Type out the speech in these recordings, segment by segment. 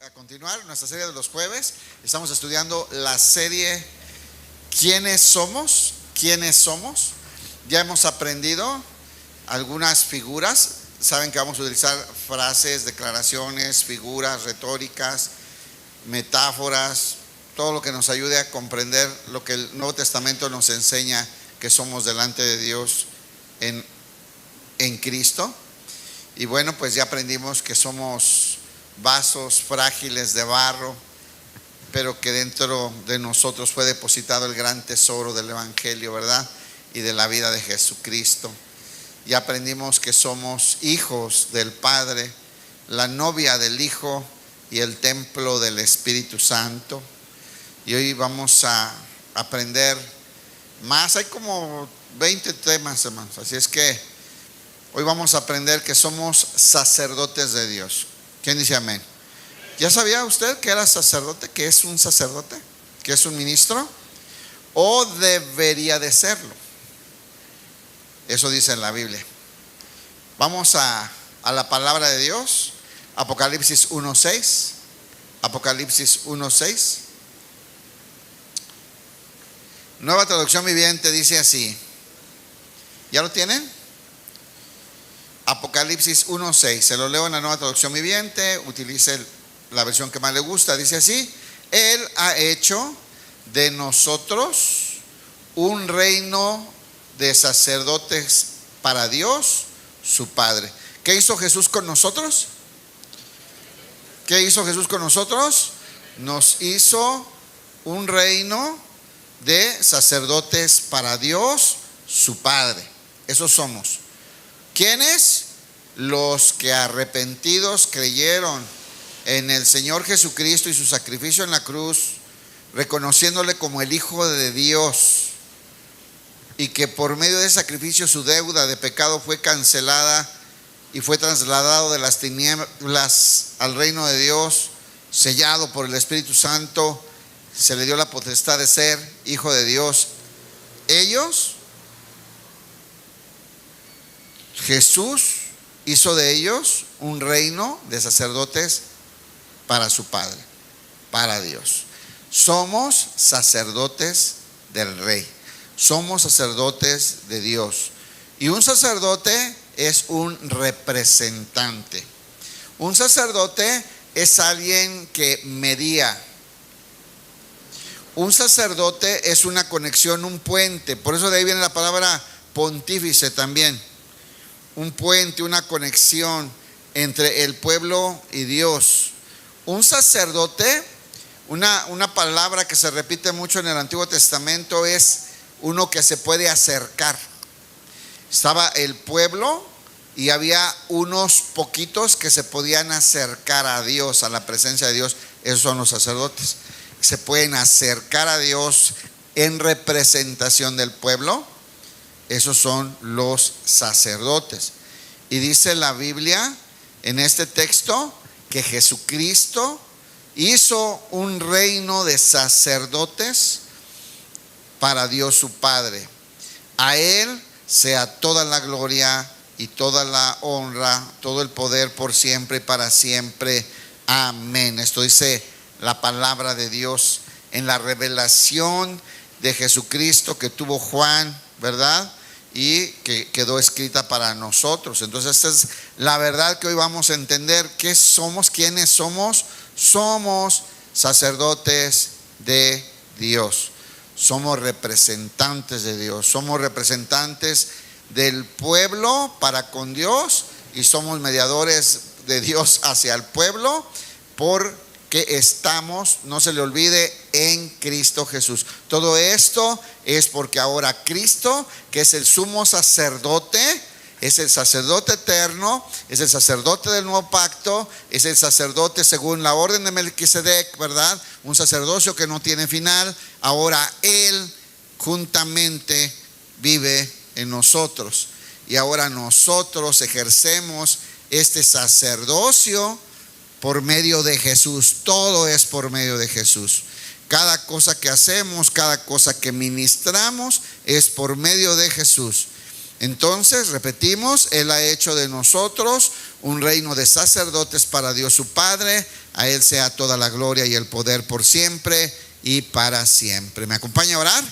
a continuar nuestra serie de los jueves. Estamos estudiando la serie ¿Quiénes somos? ¿Quiénes somos? Ya hemos aprendido algunas figuras. Saben que vamos a utilizar frases, declaraciones, figuras retóricas, metáforas, todo lo que nos ayude a comprender lo que el Nuevo Testamento nos enseña que somos delante de Dios en Cristo. Y bueno, pues ya aprendimos que somos vasos frágiles de barro, pero que dentro de nosotros fue depositado el gran tesoro del Evangelio, ¿verdad? Y de la vida de Jesucristo. Ya aprendimos que somos hijos del Padre, la novia del Hijo y el templo del Espíritu Santo. Y hoy vamos a aprender más. Hay como 20 temas, hermanos. Así es que hoy vamos a aprender que somos sacerdotes de Dios. ¿Quién dice amén? ¿Ya sabía usted que era sacerdote? ¿Que es un sacerdote? ¿Que es un ministro? ¿O debería de serlo? Eso dice en la Biblia. Vamos a la palabra de Dios. Apocalipsis 1:6. Apocalipsis 1:6. Nueva traducción viviente dice así. ¿Ya lo tienen? Apocalipsis 1:6. Se lo leo en la nueva traducción viviente. Utilice la versión que más le gusta. Dice así: Él ha hecho de nosotros un reino de sacerdotes para Dios su Padre. ¿Qué hizo Jesús con nosotros? ¿Qué hizo Jesús con nosotros? Nos hizo un reino de sacerdotes para Dios su Padre. Esos somos. ¿Quiénes? Los que arrepentidos creyeron en el Señor Jesucristo y su sacrificio en la cruz, reconociéndole como el Hijo de Dios, y que por medio de ese sacrificio su deuda de pecado fue cancelada y fue trasladado de las tinieblas al reino de Dios, sellado por el Espíritu Santo. Se le dio la potestad de ser hijo de Dios. Ellos, Jesús hizo de ellos un reino de sacerdotes para su Padre, para Dios. Somos sacerdotes del Rey. Somos sacerdotes de Dios. Y un sacerdote es un representante. Un sacerdote es alguien que media. Un sacerdote es una conexión, un puente. Por eso de ahí viene la palabra pontífice también. Un puente, una conexión entre el pueblo y Dios. Un sacerdote, una palabra que se repite mucho en el Antiguo Testamento, es uno que se puede acercar. Estaba el pueblo y había unos poquitos que se podían acercar a Dios, a la presencia de Dios. Esos son los sacerdotes. Se pueden acercar a Dios en representación del pueblo. Esos son los sacerdotes. Y dice la Biblia en este texto que Jesucristo hizo un reino de sacerdotes para Dios su Padre. A Él sea toda la gloria y toda la honra, todo el poder por siempre y para siempre. Amén. Esto dice la palabra de Dios en la revelación de Jesucristo que tuvo Juan, ¿verdad? Y que quedó escrita para nosotros. Entonces esta es la verdad que hoy vamos a entender. ¿Qué somos? ¿Quiénes somos? Somos sacerdotes de Dios. Somos representantes de Dios. Somos representantes del pueblo para con Dios y somos mediadores de Dios hacia el pueblo porque estamos, no se le olvide, en Cristo Jesús. Todo esto es porque ahora Cristo, que es el sumo sacerdote, es el sacerdote eterno, es el sacerdote del nuevo pacto, es el sacerdote según la orden de Melquisedec, ¿verdad? Un sacerdocio que no tiene final. Ahora Él juntamente vive en nosotros. Y ahora nosotros ejercemos este sacerdocio por medio de Jesús. Todo es por medio de Jesús. Cada cosa que hacemos, cada cosa que ministramos es por medio de Jesús. Entonces, repetimos, Él ha hecho de nosotros un reino de sacerdotes para Dios su Padre. A Él sea toda la gloria y el poder por siempre y para siempre. ¿Me acompaña a orar?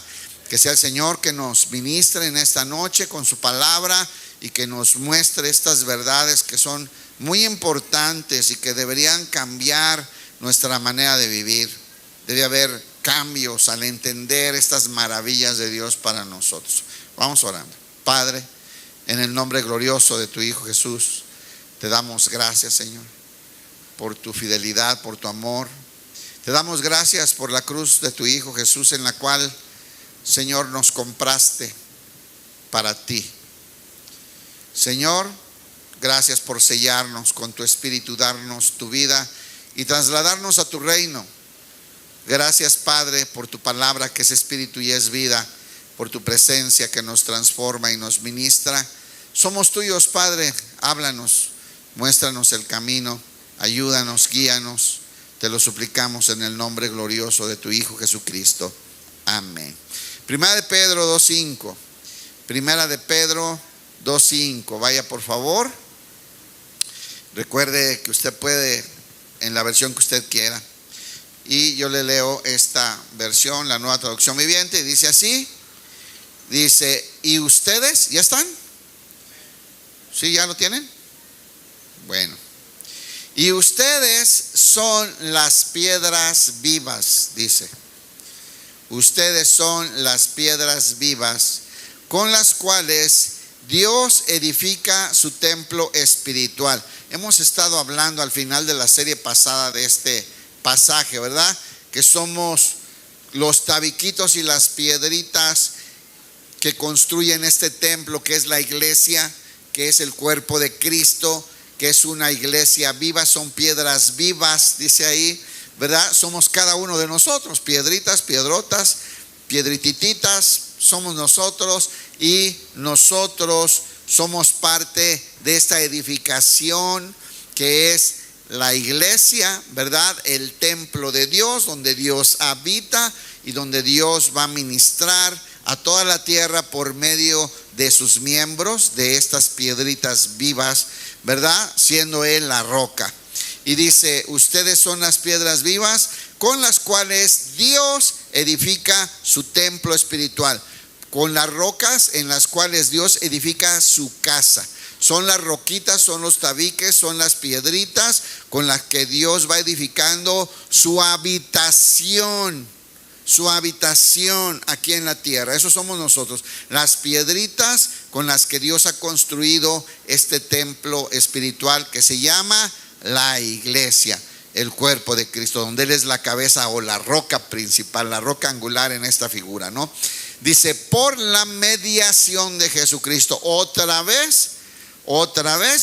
Que sea el Señor que nos ministre en esta noche con su palabra y que nos muestre estas verdades que son muy importantes y que deberían cambiar nuestra manera de vivir. Debe haber cambios al entender estas maravillas de Dios para nosotros. Vamos orando. Padre, en el nombre glorioso de tu Hijo Jesús, te damos gracias, Señor, por tu fidelidad, por tu amor. Te damos gracias por la cruz de tu Hijo Jesús, en la cual, Señor, nos compraste para ti. Señor, gracias por sellarnos con tu Espíritu, darnos tu vida y trasladarnos a tu reino. Gracias, Padre, por tu palabra que es Espíritu y es vida, por tu presencia que nos transforma y nos ministra. Somos tuyos, Padre, háblanos, muéstranos el camino, ayúdanos, guíanos. Te lo suplicamos en el nombre glorioso de tu Hijo Jesucristo. Amén. Primera de Pedro 2:5. Primera de Pedro 2:5. Vaya por favor. Recuerde que usted puede en la versión que usted quiera. Y yo le leo esta versión, la Nueva Traducción Viviente, y dice así. Dice, ¿y ustedes ya están? ¿Sí, ya lo tienen? Bueno. Y ustedes son las piedras vivas, dice. Ustedes son las piedras vivas con las cuales Dios edifica su templo espiritual. Hemos estado hablando al final de la serie pasada de este pasaje, ¿verdad? Que somos los tabiquitos y las piedritas que construyen este templo, que es la iglesia, que es el cuerpo de Cristo, que es una iglesia viva. Son piedras vivas, dice ahí, ¿verdad? Somos cada uno de nosotros, piedritas, piedrotas, piedritititas, somos nosotros, y nosotros somos parte de esta edificación que es la iglesia, ¿verdad? El templo de Dios, donde Dios habita y donde Dios va a ministrar a toda la tierra por medio de sus miembros, de estas piedritas vivas, ¿verdad? Siendo Él la roca. Y dice, ustedes son las piedras vivas con las cuales Dios edifica su templo espiritual, con las rocas en las cuales Dios edifica su casa. Son las roquitas, son los tabiques, son las piedritas con las que Dios va edificando su habitación aquí en la tierra. Eso somos nosotros, las piedritas con las que Dios ha construido este templo espiritual que se llama la iglesia, el cuerpo de Cristo, donde Él es la cabeza o la roca principal, la roca angular en esta figura, ¿no? Dice, por la mediación de Jesucristo. Otra vez,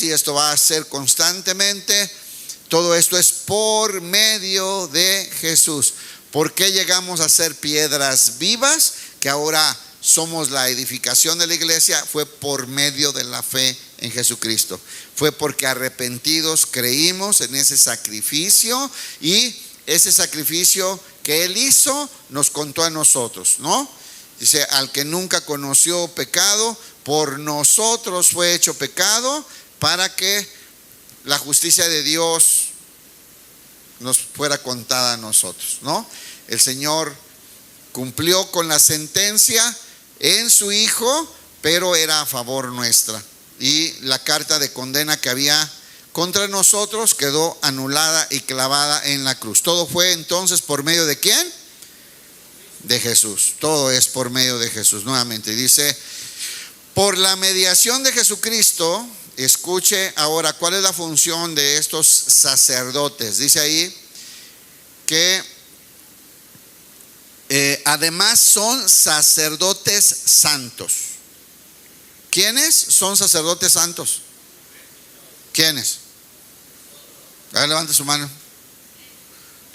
y esto va a ser constantemente, todo esto es por medio de Jesús. ¿Por qué llegamos a ser piedras vivas? Que ahora somos la edificación de la iglesia. Fue por medio de la fe en Jesucristo. Fue porque arrepentidos creímos en ese sacrificio, y ese sacrificio que Él hizo nos contó a nosotros, ¿no? Dice, al que nunca conoció pecado, por nosotros fue hecho pecado, para que la justicia de Dios nos fuera contada a nosotros, ¿no? El Señor cumplió con la sentencia en su Hijo, pero era a favor nuestra. Y la carta de condena que había contra nosotros quedó anulada y clavada en la cruz. Todo fue entonces por medio de ¿quién? De Jesús. Todo es por medio de Jesús. Nuevamente dice, por la mediación de Jesucristo. Escuche ahora cuál es la función de estos sacerdotes. Dice ahí que además son sacerdotes santos. ¿Quiénes son sacerdotes santos? ¿Quiénes? A ver, levante su mano.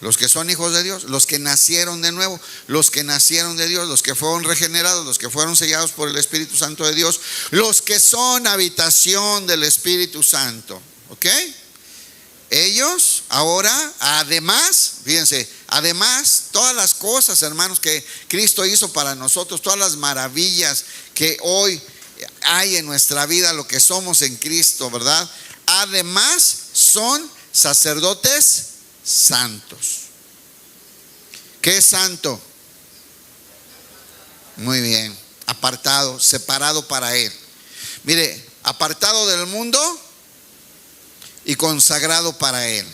Los que son hijos de Dios, los que nacieron de nuevo, los que nacieron de Dios, los que fueron regenerados, los que fueron sellados por el Espíritu Santo de Dios, los que son habitación del Espíritu Santo. ¿Ok? Ellos ahora, además, fíjense, además, todas las cosas, hermanos, que Cristo hizo para nosotros, todas las maravillas que hoy hay en nuestra vida, lo que somos en Cristo, ¿verdad? Además, son sacerdotes santos. ¿Qué es santo? Muy bien, apartado, separado para Él. Mire, apartado del mundo y consagrado para Él.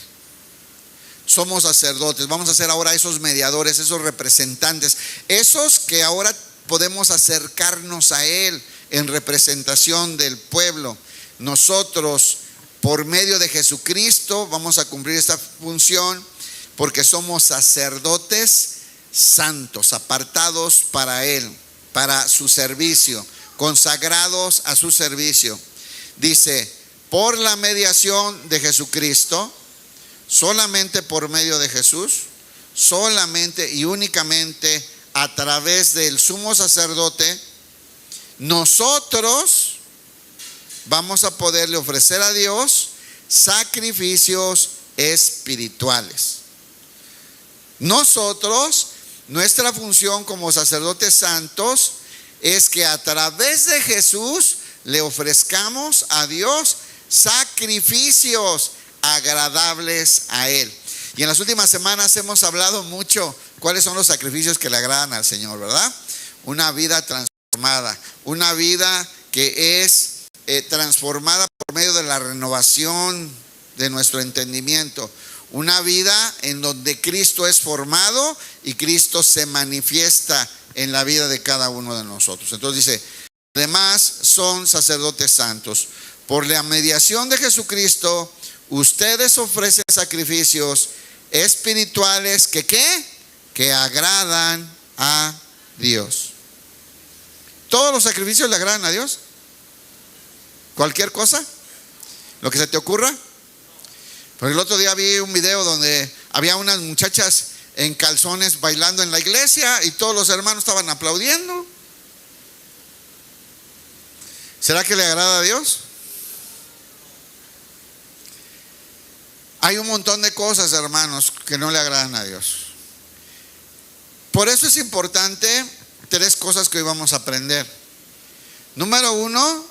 Somos sacerdotes. Vamos a ser ahora esos mediadores, esos representantes, esos que ahora podemos acercarnos a Él en representación del pueblo. Nosotros, por medio de Jesucristo, vamos a cumplir esta función porque somos sacerdotes santos, apartados para Él, para su servicio, consagrados a su servicio. Dice, por la mediación de Jesucristo, solamente por medio de Jesús, solamente y únicamente a través del sumo sacerdote, nosotros vamos a poderle ofrecer a Dios sacrificios espirituales. Nosotros, nuestra función como sacerdotes santos es que a través de Jesús le ofrezcamos a Dios sacrificios agradables a Él. Y en las últimas semanas hemos hablado mucho cuáles son los sacrificios que le agradan al Señor, ¿verdad? Una vida transformada, una vida que es transformada por medio de la renovación de nuestro entendimiento. Una vida en donde Cristo es formado y Cristo se manifiesta en la vida de cada uno de nosotros. Entonces dice, además son sacerdotes santos. Por la mediación de Jesucristo, ustedes ofrecen sacrificios espirituales que ¿qué? Que agradan a Dios. ¿Todos los sacrificios le agradan a Dios? ¿Cualquier cosa? ¿Lo que se te ocurra? Porque el otro día vi un video donde había unas muchachas en calzones bailando en la iglesia y todos los hermanos estaban aplaudiendo. ¿Será que le agrada a Dios? Hay un montón de cosas, hermanos, que no le agradan a Dios. Por eso es importante 3 cosas que hoy vamos a aprender. Número 1,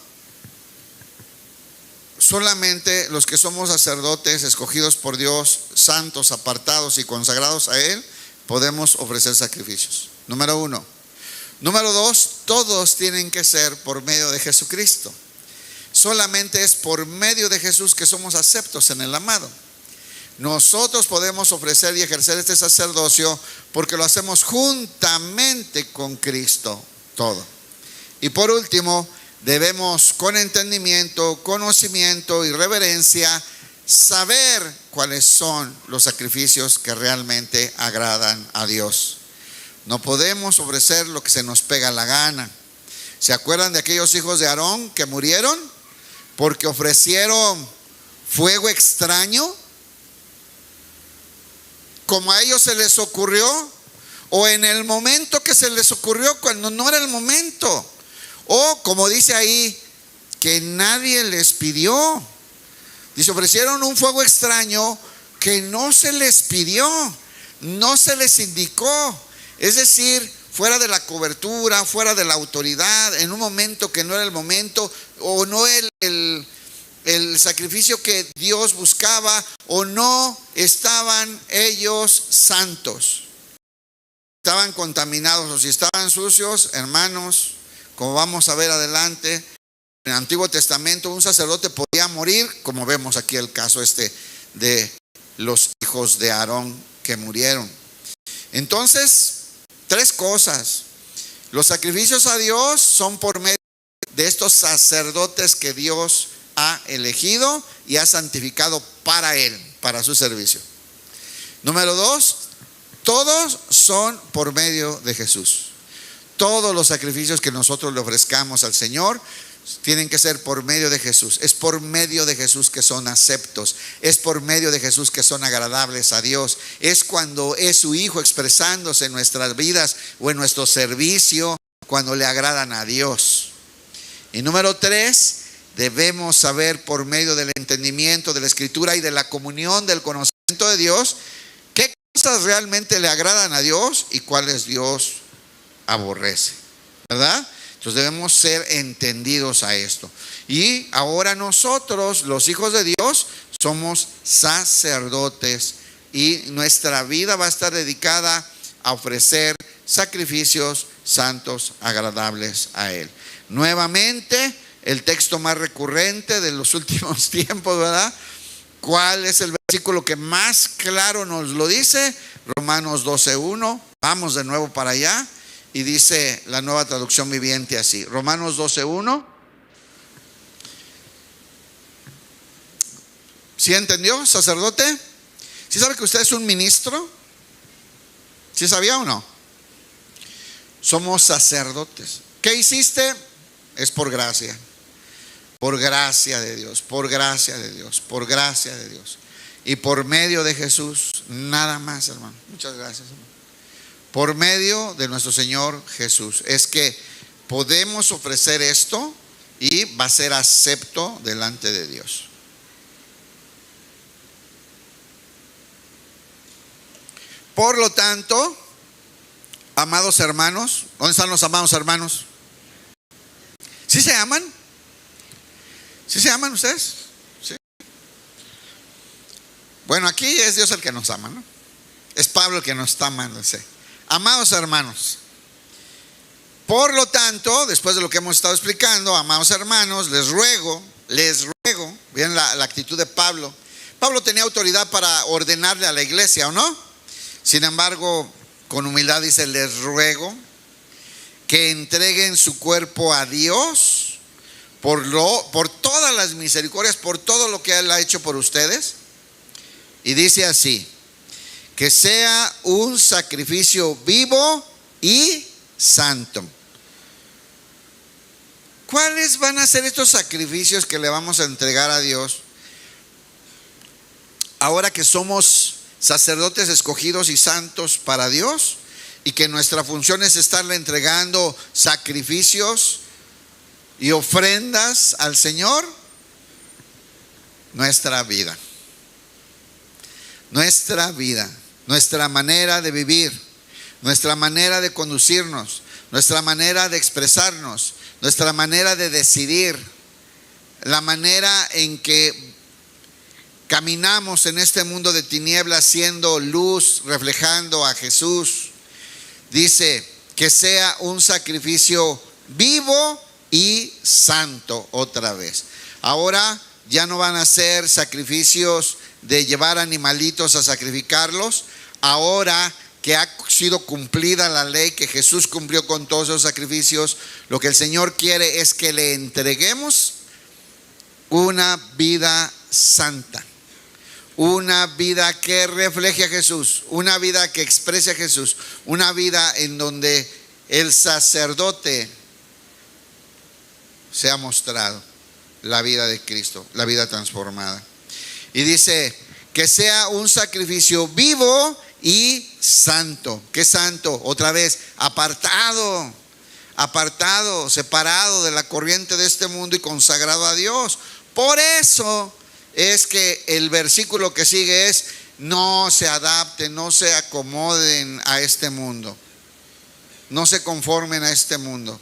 solamente los que somos sacerdotes escogidos por Dios, santos, apartados y consagrados a Él, podemos ofrecer sacrificios. Número 1. Número 2, todos tienen que ser por medio de Jesucristo. Solamente es por medio de Jesús que somos aceptos en el amado. Nosotros podemos ofrecer y ejercer este sacerdocio porque lo hacemos juntamente con Cristo todo. Y por último, debemos con entendimiento, conocimiento y reverencia saber cuáles son los sacrificios que realmente agradan a Dios. No podemos ofrecer lo que se nos pega la gana. ¿Se acuerdan de aquellos hijos de Aarón que murieron porque ofrecieron fuego extraño? Como a ellos se les ocurrió, o en el momento que se les ocurrió cuando no era el momento, o como dice ahí, que nadie les pidió. Dice, ofrecieron un fuego extraño que no se les pidió, no se les indicó. Es decir, fuera de la cobertura, fuera de la autoridad, en un momento que no era el momento, o no el sacrificio que Dios buscaba, o no estaban ellos santos, estaban contaminados, o si estaban sucios, hermanos, como vamos a ver adelante, en el Antiguo Testamento un sacerdote podía morir, como vemos aquí el caso de los hijos de Aarón que murieron. Entonces, 3 cosas. Los sacrificios a Dios son por medio de estos sacerdotes que Dios ha elegido y ha santificado para Él, para su servicio. Número 2, todos son por medio de Jesús. Todos los sacrificios que nosotros le ofrezcamos al Señor tienen que ser por medio de Jesús. Es por medio de Jesús que son aceptos. Es por medio de Jesús que son agradables a Dios. Es cuando es su Hijo expresándose en nuestras vidas o en nuestro servicio, cuando le agradan a Dios. Y número 3, debemos saber por medio del entendimiento de la Escritura y de la comunión del conocimiento de Dios qué cosas realmente le agradan a Dios y cuáles Dios aborrece, ¿verdad? Entonces debemos ser entendidos a esto. Y ahora nosotros, los hijos de Dios, somos sacerdotes y nuestra vida va a estar dedicada a ofrecer sacrificios santos, agradables a Él. Nuevamente, el texto más recurrente de los últimos tiempos, ¿verdad? ¿Cuál es el versículo que más claro nos lo dice? Romanos 12:1. Vamos de nuevo para allá. Y dice la Nueva Traducción Viviente así. Romanos 12:1. ¿Sí entendió, sacerdote? ¿Sí sabe que usted es un ministro? ¿Sí sabía o no? Somos sacerdotes. ¿Qué hiciste? Es por gracia. Por gracia de Dios, por gracia de Dios, por gracia de Dios. Y por medio de Jesús, nada más, hermano. Muchas gracias, hermano. Por medio de nuestro Señor Jesús. Es que podemos ofrecer esto y va a ser acepto delante de Dios. Por lo tanto, amados hermanos, ¿dónde están los amados hermanos? ¿Sí se aman? ¿Sí se aman ustedes? ¿Sí? Bueno, aquí es Dios el que nos ama, ¿no? Es Pablo el que nos está amando, ¿sí? Amados hermanos, por lo tanto, después de lo que hemos estado explicando, amados hermanos, les ruego, vean la actitud de Pablo. Pablo tenía autoridad para ordenarle a la iglesia, ¿o no? Sin embargo, con humildad dice, les ruego que entreguen su cuerpo a Dios por todas las misericordias, por todo lo que Él ha hecho por ustedes. Y dice así, que sea un sacrificio vivo y santo. ¿Cuáles van a ser estos sacrificios que le vamos a entregar a Dios? Ahora que somos sacerdotes escogidos y santos para Dios, y que nuestra función es estarle entregando sacrificios y ofrendas al Señor. Nuestra vida, nuestra manera de vivir, nuestra manera de conducirnos, nuestra manera de expresarnos, nuestra manera de decidir, la manera en que caminamos en este mundo de tinieblas siendo luz, reflejando a Jesús. Dice que sea un sacrificio vivo y santo otra vez. Ahora ya no van a ser sacrificios de llevar animalitos a sacrificarlos. Ahora que ha sido cumplida la ley, que Jesús cumplió con todos esos sacrificios, lo que el Señor quiere es que le entreguemos una vida santa, una vida que refleje a Jesús, una vida que exprese a Jesús, una vida en donde el sacerdote se ha mostrado la vida de Cristo, la vida transformada. Y dice que sea un sacrificio vivo y santo. ¿Qué santo? Otra vez, apartado, separado de la corriente de este mundo y consagrado a Dios. Por eso es que el versículo que sigue es: no se adapten, no se acomoden a este mundo, no se conformen a este mundo,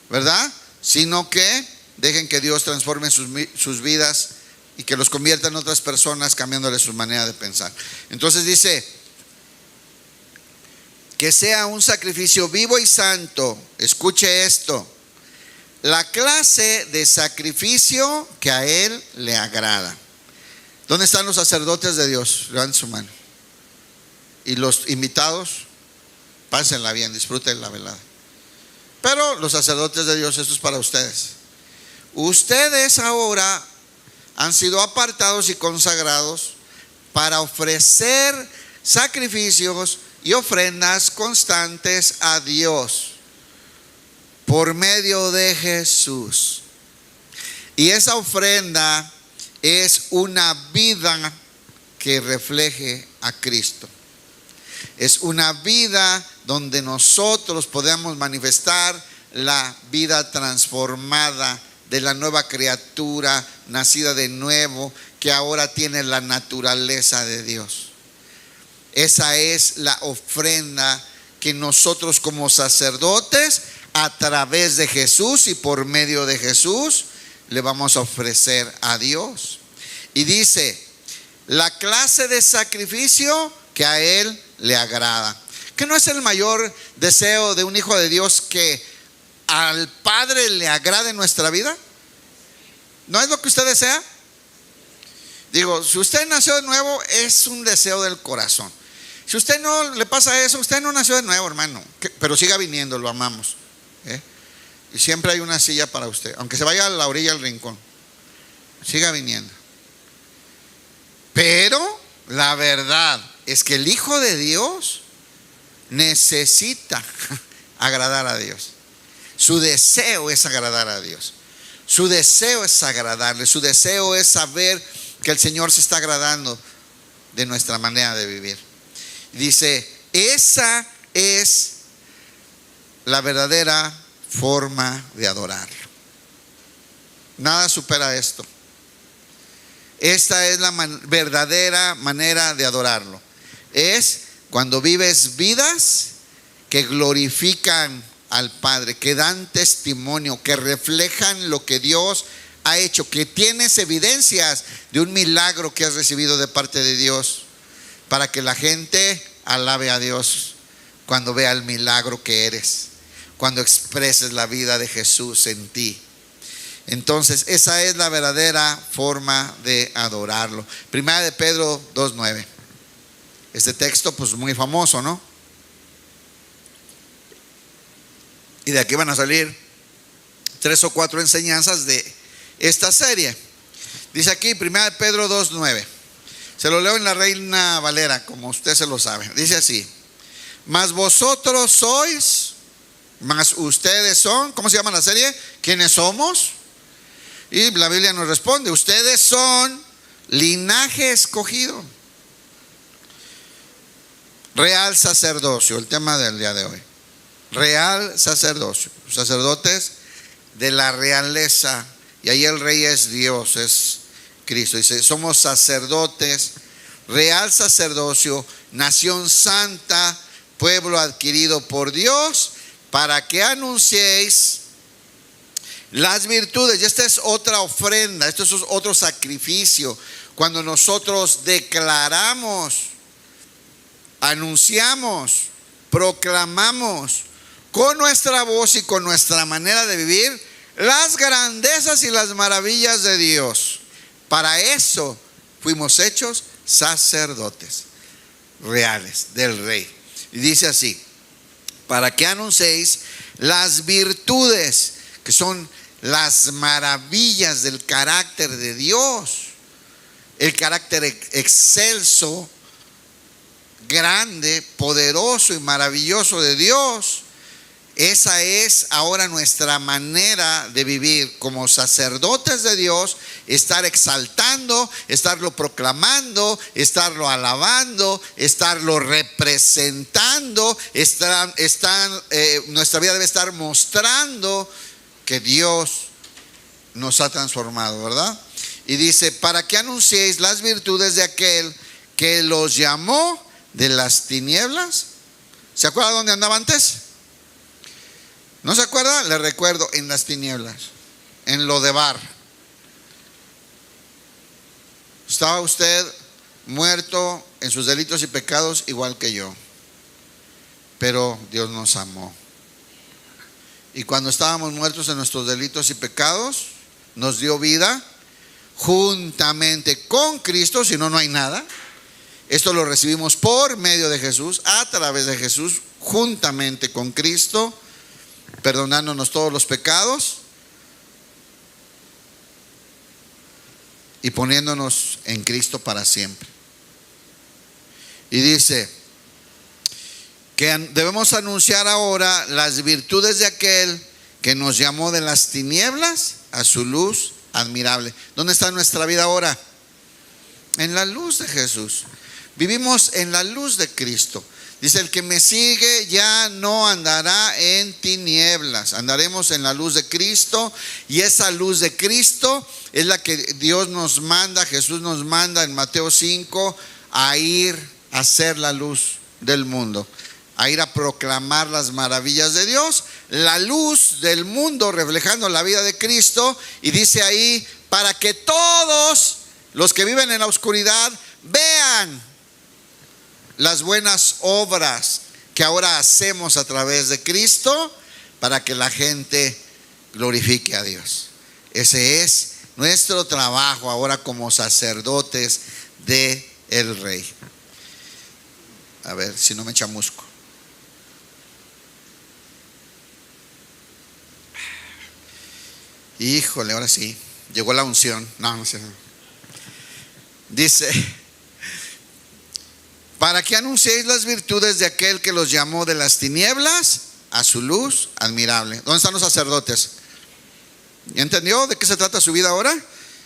¿verdad? Sino que dejen que Dios transforme sus vidas y que los convierta en otras personas, cambiándole su manera de pensar. Entonces dice que sea un sacrificio vivo y santo. Escuche esto: la clase de sacrificio que a Él le agrada. ¿Dónde están los sacerdotes de Dios? Levanten su mano. Y los invitados, pásenla bien, disfruten la velada. Pero los sacerdotes de Dios, esto es para ustedes. Ustedes ahora han sido apartados y consagrados para ofrecer sacrificios y ofrendas constantes a Dios por medio de Jesús. Y esa ofrenda es una vida que refleje a Cristo. Es una vida donde nosotros podemos manifestar la vida transformada de la nueva criatura nacida de nuevo, que ahora tiene la naturaleza de Dios. Esa es la ofrenda que nosotros como sacerdotes a través de Jesús y por medio de Jesús le vamos a ofrecer a Dios. Y dice, la clase de sacrificio que a Él le agrada. ¿Que no es el mayor deseo de un hijo de Dios que al Padre le agrade nuestra vida? ¿No es lo que usted desea? Digo, si usted nació de nuevo, es un deseo del corazón. Si usted no le pasa eso, usted no nació de nuevo, hermano. Pero siga viniendo, lo amamos. Y siempre hay una silla para usted, aunque se vaya a la orilla del rincón. Siga viniendo. Pero la verdad es que el Hijo de Dios necesita agradar a Dios. Su deseo es agradar a Dios. Su deseo es agradarle. Su deseo es saber que el Señor se está agradando de nuestra manera de vivir. Dice, esa es la verdadera forma de adorarlo. Nada supera esto. Esta es la verdadera manera de adorarlo. Es cuando vives vidas que glorifican al Padre, que dan testimonio, que reflejan lo que Dios ha hecho, que tienes evidencias de un milagro que has recibido de parte de Dios, para que la gente alabe a Dios cuando vea el milagro que eres, cuando expreses la vida de Jesús en ti. Entonces esa es la verdadera forma de adorarlo. Primera de Pedro 2:9. Este texto pues muy famoso, ¿no? Y de aquí van a salir 3 o 4 enseñanzas de esta serie. Dice aquí Primera de Pedro 2:9. Se lo leo en la Reina Valera, como usted se lo sabe. Dice así: mas vosotros sois, mas ustedes son, ¿cómo se llama la serie? ¿Quiénes somos? Y la Biblia nos responde: ustedes son linaje escogido, real sacerdocio. El tema del día de hoy: real sacerdocio, sacerdotes de la realeza. Y ahí el rey es Dios, es Cristo. Dice, somos sacerdotes, real sacerdocio, nación santa, pueblo adquirido por Dios, para que anunciéis las virtudes. Y esta es otra ofrenda, esto es otro sacrificio. Cuando nosotros declaramos, anunciamos, proclamamos con nuestra voz y con nuestra manera de vivir las grandezas y las maravillas de Dios. Para eso fuimos hechos sacerdotes reales del Rey. Y dice así: para que anunciéis las virtudes, que son las maravillas del carácter de Dios, el carácter excelso, grande, poderoso y maravilloso de Dios. Esa es ahora nuestra manera de vivir como sacerdotes de Dios: estar exaltando, estarlo proclamando, estarlo alabando, estarlo representando. Nuestra vida debe estar mostrando que Dios nos ha transformado, ¿verdad? Y dice: para que anunciéis las virtudes de aquel que los llamó de las tinieblas. ¿Se acuerda dónde andaba antes? ¿No se acuerda? Le recuerdo: en las tinieblas, en Lodebar. Estaba usted muerto en sus delitos y pecados igual que yo, pero Dios nos amó. Y cuando estábamos muertos en nuestros delitos y pecados, nos dio vida juntamente con Cristo. Si no, no hay nada. Esto lo recibimos por medio de Jesús, a través de Jesús, juntamente con Cristo, perdonándonos todos los pecados y poniéndonos en Cristo para siempre. Y dice que debemos anunciar ahora las virtudes de aquel que nos llamó de las tinieblas a su luz admirable. ¿Dónde está nuestra vida ahora? En la luz de Jesús. Vivimos en la luz de Cristo. Dice: el que me sigue ya no andará en tinieblas, andaremos en la luz de Cristo. Y esa luz de Cristo es la que Dios nos manda, Jesús nos manda en Mateo 5, a ir a ser la luz del mundo, a ir a proclamar las maravillas de Dios, la luz del mundo reflejando la vida de Cristo. Y dice ahí, para que todos los que viven en la oscuridad vean las buenas obras que ahora hacemos a través de Cristo, para que la gente glorifique a Dios. Ese es nuestro trabajo ahora como sacerdotes de el Rey. A ver si no me chamusco. Híjole, ahora sí, llegó la unción. No sé. Dice, para que anunciéis las virtudes de aquel que los llamó de las tinieblas a su luz admirable. ¿Dónde están los sacerdotes? ¿Ya entendió de qué se trata su vida ahora?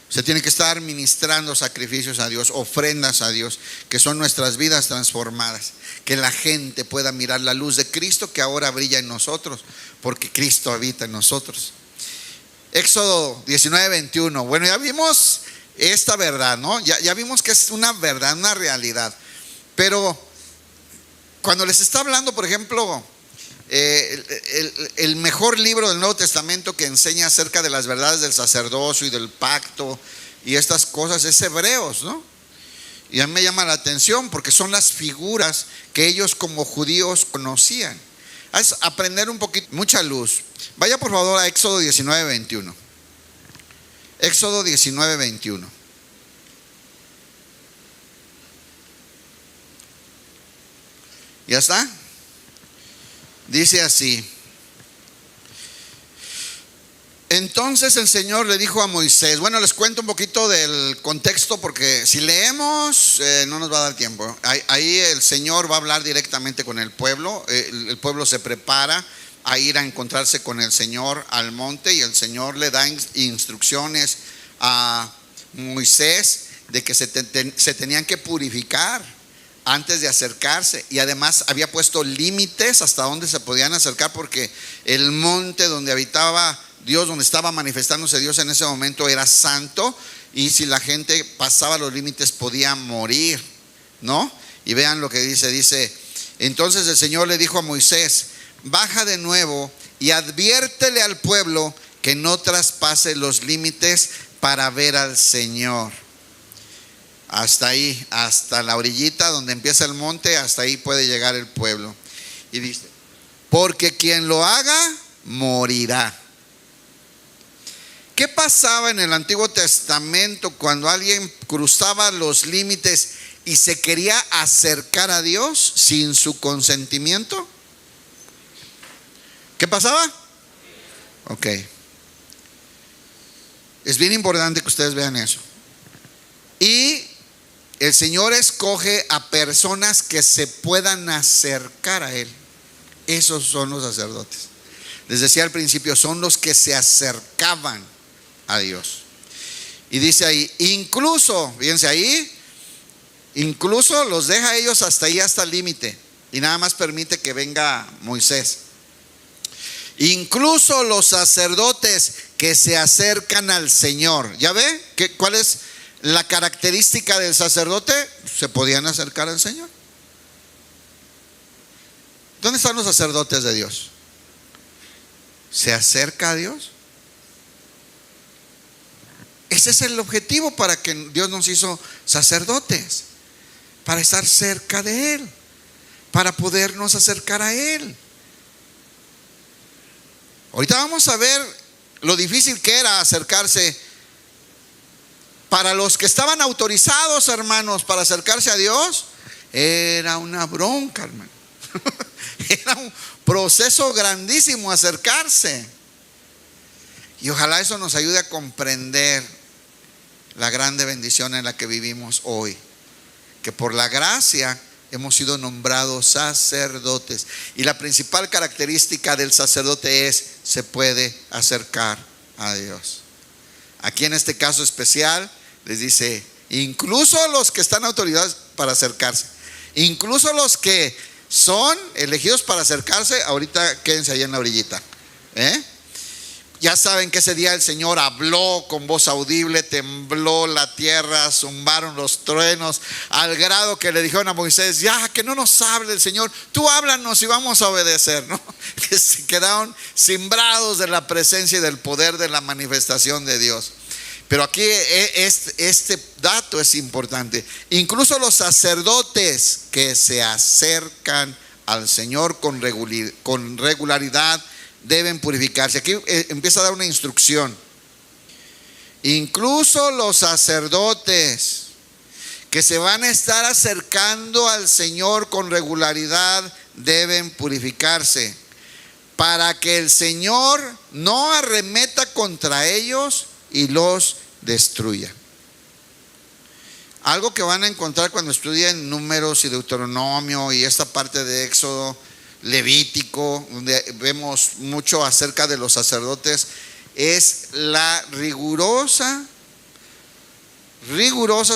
Se tiene que estar ministrando sacrificios a Dios, ofrendas a Dios, que son nuestras vidas transformadas. Que la gente pueda mirar la luz de Cristo que ahora brilla en nosotros, porque Cristo habita en nosotros. Éxodo 19:21. Bueno, ya vimos esta verdad, ¿no? Ya vimos que es una verdad, una realidad. Pero cuando les está hablando, por ejemplo, el mejor libro del Nuevo Testamento que enseña acerca de las verdades del sacerdocio y del pacto y estas cosas es Hebreos, ¿no? Y a mí me llama la atención porque son las figuras que ellos como judíos conocían. Es aprender un poquito, mucha luz. Vaya por favor a Éxodo 19:21. Éxodo 19:21. ¿Ya está? Dice así: entonces el Señor le dijo a Moisés. Bueno, les cuento un poquito del contexto porque si leemos no nos va a dar tiempo. Ahí el Señor va a hablar directamente con el pueblo. El pueblo se prepara a ir a encontrarse con el Señor al monte, y el Señor le da instrucciones a Moisés de que se tenían que purificar antes de acercarse, y además había puesto límites hasta dónde se podían acercar, porque el monte donde habitaba Dios, donde estaba manifestándose Dios en ese momento, era santo, y si la gente pasaba los límites podía morir, ¿no? Y vean lo que dice, entonces el Señor le dijo a Moisés: baja de nuevo y adviértele al pueblo que no traspase los límites para ver al Señor. Hasta ahí, hasta la orillita donde empieza el monte, hasta ahí puede llegar el pueblo. Y dice: porque quien lo haga morirá. ¿Qué pasaba en el Antiguo Testamento cuando alguien cruzaba los límites y se quería acercar a Dios sin su consentimiento? ¿Qué pasaba? Ok. Es bien importante que ustedes vean eso. Y el Señor escoge a personas que se puedan acercar a Él. Esos son los sacerdotes. Les decía al principio, son los que se acercaban a Dios. Y dice ahí, incluso, fíjense ahí, incluso los deja a ellos hasta ahí, hasta el límite, y nada más permite que venga Moisés. Incluso los sacerdotes que se acercan al Señor. ¿Ya ve? ¿Cuál es la característica del sacerdote? Se podían acercar al Señor. ¿Dónde están los sacerdotes de Dios? ¿Se acerca a Dios? Ese es el objetivo para que Dios nos hizo sacerdotes, para estar cerca de Él, para podernos acercar a Él. Ahorita vamos a ver lo difícil que era acercarse. Para los que estaban autorizados, hermanos, para acercarse a Dios, era una bronca, hermano. Era un proceso grandísimo acercarse. Y ojalá eso nos ayude a comprender la grande bendición en la que vivimos hoy, que por la gracia hemos sido nombrados sacerdotes. Y la principal característica del sacerdote es: se puede acercar a Dios. Aquí en este caso especial les dice, incluso los que están autorizados para acercarse, incluso los que son elegidos para acercarse, ahorita quédense ahí en la orillita, Ya saben que ese día el Señor habló con voz audible, tembló la tierra, zumbaron los truenos, al grado que le dijeron a Moisés: ya que no nos hable el Señor, tú háblanos y vamos a obedecer, ¿no? Que se quedaron cimbrados de la presencia y del poder de la manifestación de Dios. Pero aquí este dato es importante. Incluso los sacerdotes que se acercan al Señor con regularidad deben purificarse. Aquí empieza a dar una instrucción. Incluso los sacerdotes que se van a estar acercando al Señor con regularidad deben purificarse, para que el Señor no arremeta contra ellos y los destruya. Algo que van a encontrar cuando estudien Números y Deuteronomio y esta parte de Éxodo, Levítico, donde vemos mucho acerca de los sacerdotes, es la rigurosa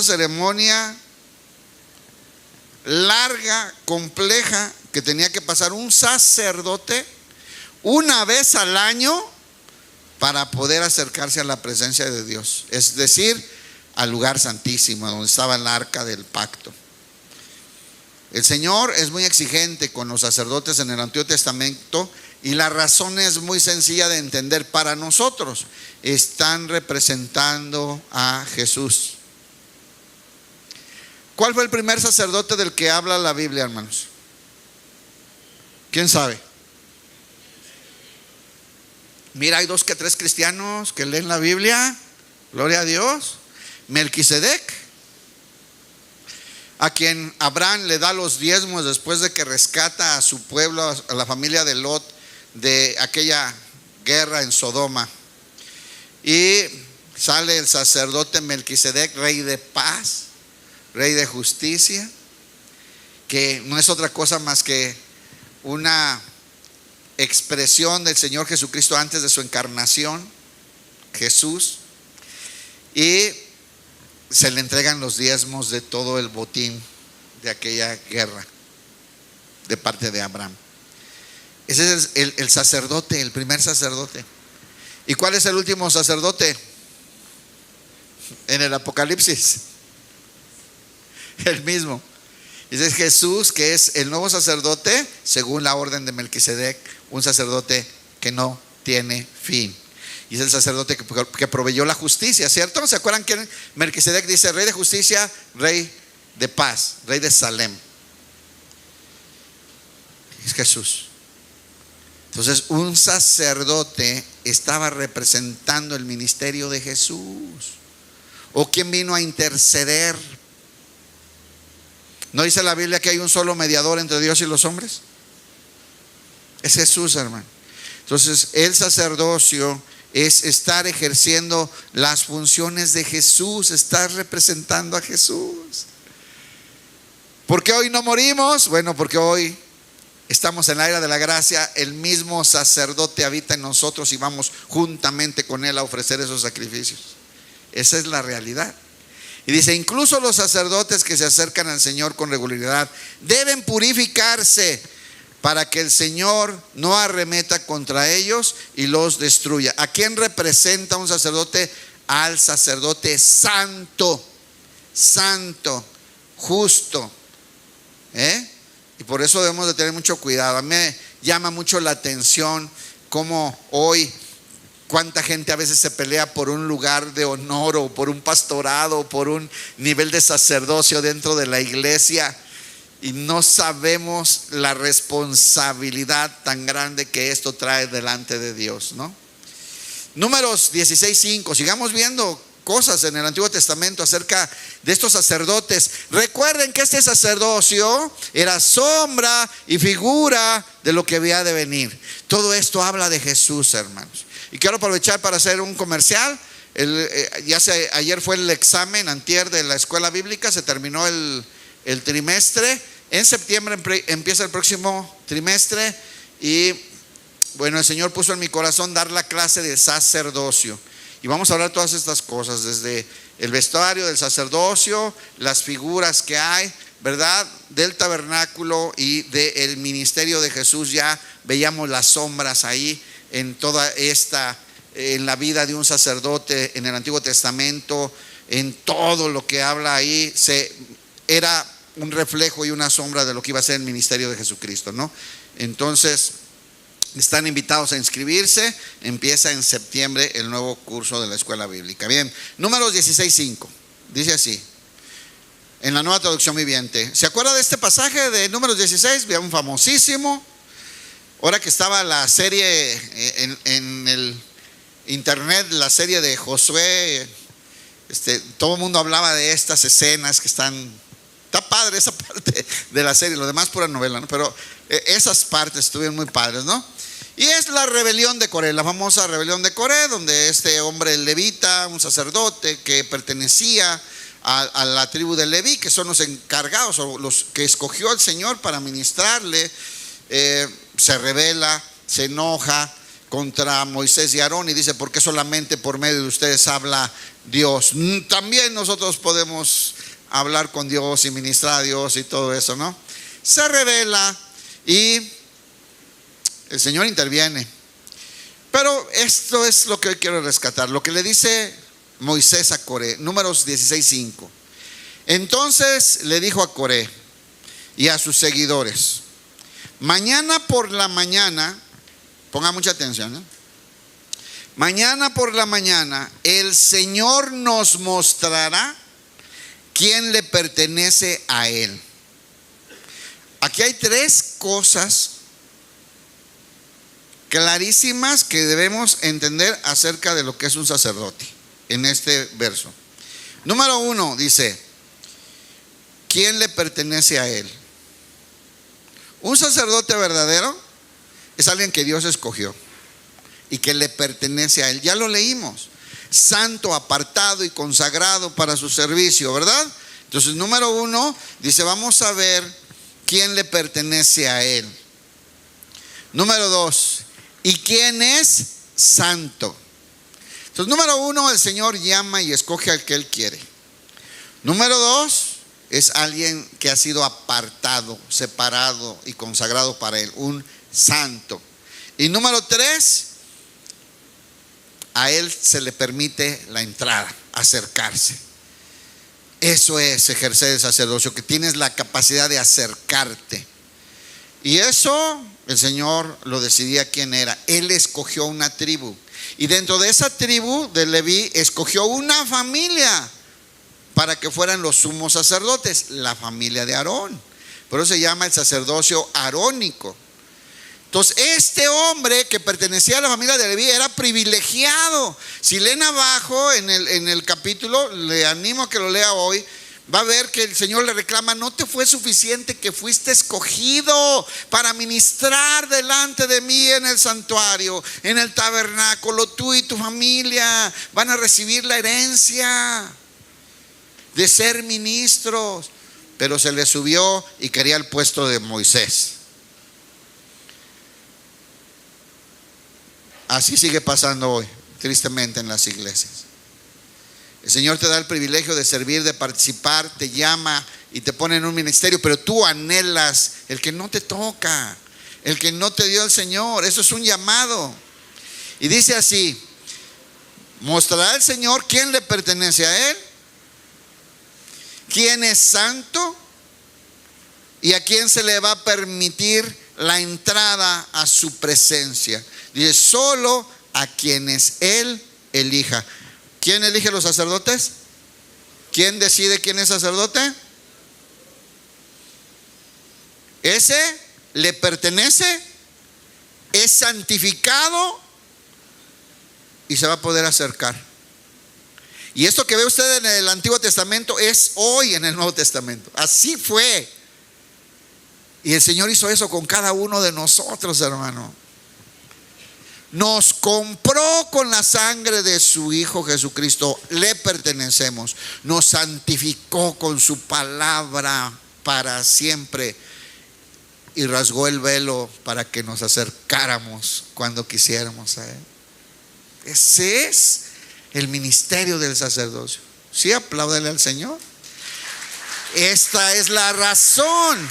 ceremonia larga, compleja, que tenía que pasar un sacerdote una vez al año para poder acercarse a la presencia de Dios, es decir, al lugar santísimo donde estaba el arca del pacto. El Señor es muy exigente con los sacerdotes en el Antiguo Testamento, y la razón es muy sencilla de entender para nosotros: están representando a Jesús. ¿Cuál fue el primer sacerdote del que habla la Biblia, hermanos? ¿Quién sabe? Mira, hay 2 que 3 cristianos que leen la Biblia. Gloria a Dios. Melquisedec, a quien Abraham le da los diezmos después de que rescata a su pueblo, a la familia de Lot, de aquella guerra en Sodoma. Y sale el sacerdote Melquisedec, rey de paz, rey de justicia, que no es otra cosa más que una expresión del Señor Jesucristo antes de su encarnación, Jesús. Y se le entregan los diezmos de todo el botín de aquella guerra de parte de Abraham. Ese es el sacerdote, el primer sacerdote. ¿Y cuál es el último sacerdote en el Apocalipsis? El mismo. Ese es Jesús, que es el nuevo sacerdote según la orden de Melquisedec, un sacerdote que no tiene fin. Y es el sacerdote que proveyó la justicia, ¿cierto? ¿Se acuerdan que Melquisedec dice rey de justicia, rey de paz, rey de Salem? Es Jesús. Entonces, un sacerdote estaba representando el ministerio de Jesús. ¿O quién vino a interceder? ¿No dice la Biblia que hay un solo mediador entre Dios y los hombres? Es Jesús, hermano. Entonces, el sacerdocio es estar ejerciendo las funciones de Jesús, estar representando a Jesús. ¿Por qué hoy no morimos? Bueno, porque hoy estamos en la era de la gracia. El mismo sacerdote habita en nosotros y vamos juntamente con él a ofrecer esos sacrificios. Esa es la realidad. Y dice: incluso los sacerdotes que se acercan al Señor con regularidad deben purificarse, para que el Señor no arremeta contra ellos y los destruya. ¿A quién representa un sacerdote? Al sacerdote santo, justo. Y por eso debemos de tener mucho cuidado. A mí me llama mucho la atención cómo hoy cuánta gente a veces se pelea por un lugar de honor, o por un pastorado, o por un nivel de sacerdocio dentro de la iglesia, y no sabemos la responsabilidad tan grande que esto trae delante de Dios, ¿no? Números 16:5. Sigamos viendo cosas en el Antiguo Testamento acerca de estos sacerdotes. Recuerden que este sacerdocio era sombra y figura de lo que había de venir. Todo esto habla de Jesús, hermanos. Y quiero aprovechar para hacer un comercial. Ayer fue el examen, antier, de la escuela bíblica. Se terminó el trimestre. En septiembre empieza el próximo trimestre. Y bueno, el Señor puso en mi corazón dar la clase de sacerdocio. Y vamos a hablar todas estas cosas, desde el vestuario del sacerdocio, las figuras que hay, ¿verdad?, del tabernáculo y del ministerio de Jesús. Ya veíamos las sombras ahí en toda esta en la vida de un sacerdote en el Antiguo Testamento, en todo lo que habla ahí, era un reflejo y una sombra de lo que iba a ser el ministerio de Jesucristo, ¿no? Entonces, están invitados a inscribirse. Empieza en septiembre el nuevo curso de la escuela bíblica. Bien, Números 16:5, dice así, en la Nueva Traducción Viviente. ¿Se acuerda de este pasaje de Números 16? Bien, famosísimo. Ahora que estaba la serie en el internet, la serie de Josué, todo el mundo hablaba de estas escenas que está padre esa parte de la serie, lo demás pura novela, ¿no? Pero esas partes estuvieron muy padres, ¿no? Y es la rebelión de Coré, la famosa rebelión de Coré, donde este hombre levita, un sacerdote que pertenecía a la tribu de Leví, que son los encargados o los que escogió el Señor para ministrarle, se rebela, se enoja contra Moisés y Aarón y dice: ¿por qué solamente por medio de ustedes habla Dios? También nosotros podemos hablar con Dios y ministrar a Dios y todo eso, ¿no? Se rebela y el Señor interviene. Pero esto es lo que hoy quiero rescatar, lo que le dice Moisés a Coré, Números 16:5. Entonces le dijo a Coré y a sus seguidores: mañana por la mañana, ponga mucha atención, ¿eh? Mañana por la mañana el Señor nos mostrará quién le pertenece a Él. Aquí hay tres cosas clarísimas que debemos entender acerca de lo que es un sacerdote en este verso. Número 1 dice: ¿quién le pertenece a Él? Un sacerdote verdadero es alguien que Dios escogió y que le pertenece a Él. Ya lo leímos: santo, apartado y consagrado para su servicio, ¿verdad? Entonces, número 1 dice: vamos a ver quién le pertenece a Él. Número 2, ¿y quién es santo? Entonces, número 1, el Señor llama y escoge al que Él quiere. Número 2, es alguien que ha sido apartado, separado y consagrado para Él, un santo. Y número 3, a Él se le permite la entrada, acercarse. Eso es ejercer el sacerdocio, que tienes la capacidad de acercarte. Y eso el Señor lo decidía quién era. Él escogió una tribu, y dentro de esa tribu de Leví escogió una familia para que fueran los sumos sacerdotes, la familia de Aarón. Por eso se llama el sacerdocio arónico. Entonces, este hombre que pertenecía a la familia de Leví era privilegiado. Si leen abajo en el capítulo, le animo a que lo lea hoy, va a ver que el Señor le reclama: no te fue suficiente que fuiste escogido para ministrar delante de mí en el santuario, en el tabernáculo. Tú y tu familia van a recibir la herencia de ser ministros. Pero se le subió y quería el puesto de Moisés. Así sigue pasando hoy, tristemente, en las iglesias. El Señor te da el privilegio de servir, de participar, te llama y te pone en un ministerio, pero tú anhelas el que no te toca, el que no te dio el Señor. Eso es un llamado. Y dice así: mostrará el Señor quién le pertenece a Él, quién es santo y a quién se le va a permitir la entrada a su presencia. Dice: solo a quienes Él elija. ¿Quién elige los sacerdotes? ¿Quién decide quién es sacerdote? Ese le pertenece, es santificado y se va a poder acercar. Y esto que ve usted en el Antiguo Testamento es hoy en el Nuevo Testamento. Así fue. Y el Señor hizo eso con cada uno de nosotros, hermano. Nos compró con la sangre de su Hijo Jesucristo. Le pertenecemos. Nos santificó con su palabra para siempre. Y rasgó el velo para que nos acercáramos cuando quisiéramos a Él. Ese es el ministerio del sacerdocio. Sí, apláudele al Señor. Esta es la razón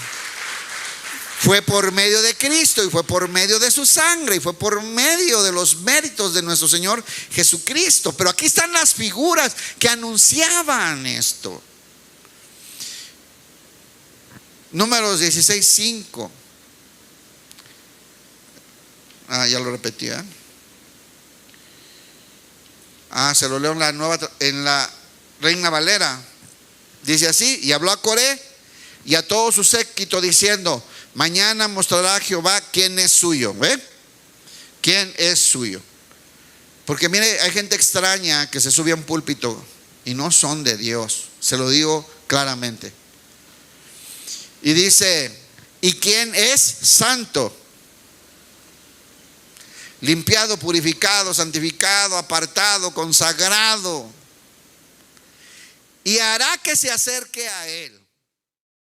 Fue por medio de Cristo y fue por medio de su sangre y fue por medio de los méritos de nuestro Señor Jesucristo. Pero aquí están las figuras que anunciaban esto. Números 16:5. Ya lo repetía. Se lo leo en la Reina Valera. Dice así: y habló a Coré y a todo su séquito diciendo: mañana mostrará a Jehová quién es suyo. ¿Ve? ¿Quién es suyo? Porque mire, hay gente extraña que se sube a un púlpito y no son de Dios. Se lo digo claramente. Y dice: ¿y quién es santo? Limpiado, purificado, santificado, apartado, consagrado. Y hará que se acerque a él.